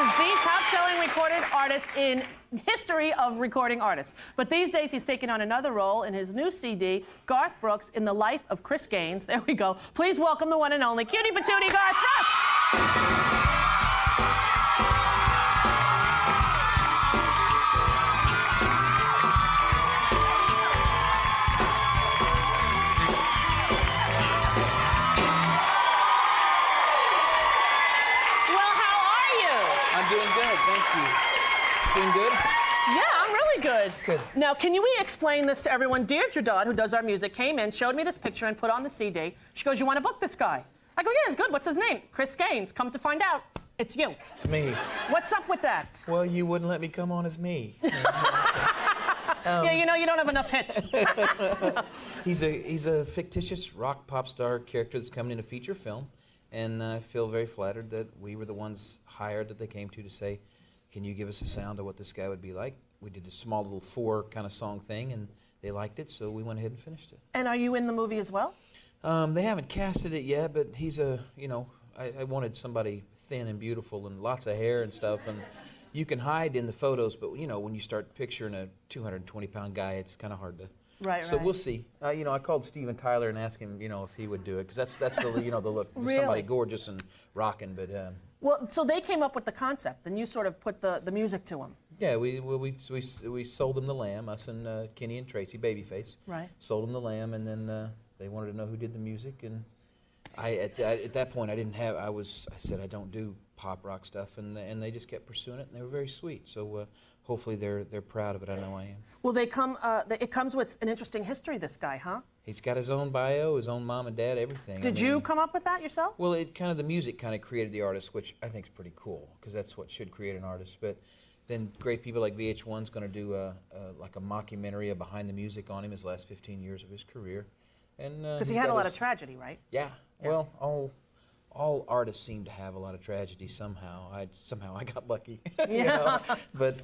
is the top-selling recorded artist in history of recording artists. But these days, he's taking on another role in his new CD, Garth Brooks in the Life of Chris Gaines. There we go. Please welcome the one and only Cutie Patootie Garth Brooks. Doing good, thank you. Doing good? Yeah, I'm really good. Good. Now, can we explain this to everyone? Deirdre Dodd, who does our music, came in, showed me this picture, and put on the CD. She goes, "You want to book this guy?" I go, "Yeah, it's good. What's his name?" "Chris Gaines." Come to find out, it's you. It's me. What's up with that? Well, you wouldn't let me come on as me. Yeah, you know you don't have enough hits. He's a fictitious rock pop star character that's coming in a feature film. And I feel very flattered that we were the ones hired that they came to say, "Can you give us a sound of what this guy would be like?" We did a small little 4 kind of song thing, and they liked it, so we went ahead and finished it. And are you in the movie as well? They haven't casted it yet, but he's a, I wanted somebody thin and beautiful and lots of hair and stuff, and you can hide in the photos, but when you start picturing a 220-pound guy, it's kind of hard to. Right, so we'll see. I called Steven Tyler and asked him, if he would do it, because that's the the look. Really? Somebody gorgeous and rocking, but. Well, so they came up with the concept, and you sort of put the music to them. Yeah, we sold them the lamb, us and Kenny and Tracy, Babyface. Right. Sold them the lamb, and then they wanted to know who did the music, and at that point I said I don't do pop rock stuff, and they just kept pursuing it, and they were very sweet. So hopefully they're proud of it. I know I am. Well, it comes with an interesting history, this guy, huh? He's got his own bio, his own mom and dad, everything. Did you come up with that yourself? Well, the music kind of created the artist, which I think is pretty cool, because that's what should create an artist. But then great people like VH1's going to do like a mockumentary, a behind the music on him, his last 15 years of his career. Because he had a lot of tragedy, right? Yeah. Well, all artists seem to have a lot of tragedy somehow. Somehow I got lucky. Yeah. But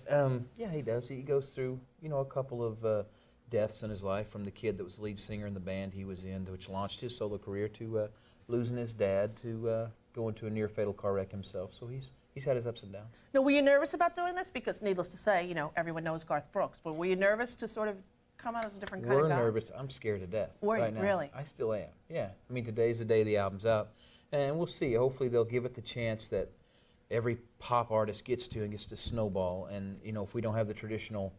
yeah, he does. He goes through a couple of deaths in his life, from the kid that was the lead singer in the band he was in, which launched his solo career, to losing his dad, to going to a near fatal car wreck himself. So he's had his ups and downs. Now, were you nervous about doing this? Because needless to say, everyone knows Garth Brooks, but were you nervous to sort of come out as a different kind of guy? We're nervous. I'm scared to death right now. Really? I still am. Yeah. I mean, today's the day the album's out. And we'll see. Hopefully they'll give it the chance that every pop artist gets to and gets to snowball. And, if we don't have the traditional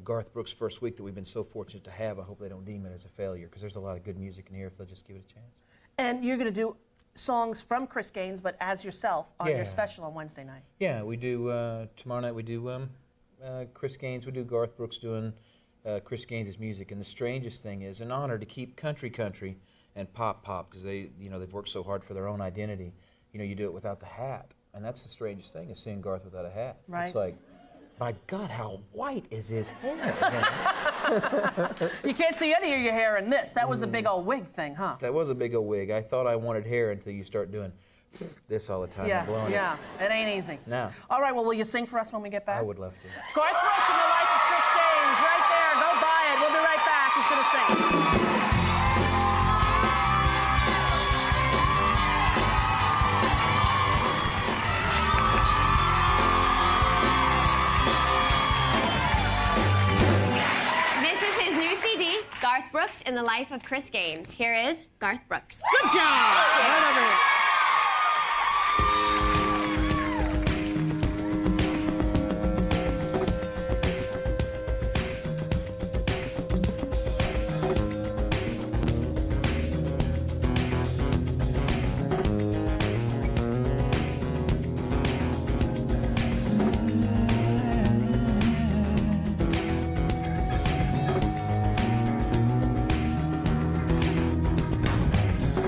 Garth Brooks first week that we've been so fortunate to have, I hope they don't deem it as a failure, because there's a lot of good music in here if they'll just give it a chance. And you're going to do songs from Chris Gaines, but as yourself on your special on Wednesday night. Yeah, we do, tomorrow night we do Chris Gaines, we do Garth Brooks doing Chris Gaines' music. And the strangest thing is, an honor to keep country and pop, because they've worked so hard for their own identity. You do it without the hat, and that's the strangest thing, is seeing Garth without a hat. Right. It's like, my God, how white is his hair? You can't see any of your hair in this. That was a big old wig thing, huh? That was a big old wig. I thought I wanted hair until you start doing this all the time and blowing it. It ain't easy. No. All right, well, will you sing for us when we get back? I would love to. Garth Brooks in the Life of Chris Gaines, right there. Go buy it. We'll be right back. He's going to sing. Garth Brooks in the Life of Chris Gaines. Here is Garth Brooks. Good job! Right over here.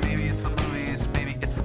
Maybe it's the movies, maybe it's the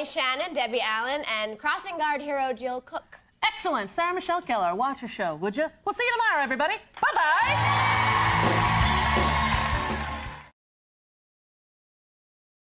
Shannon, Debbie Allen, and crossing guard hero Jill Cook. Excellent. Sarah Michelle Gellar, watch your show, would you? We'll see you tomorrow, everybody. Bye-bye.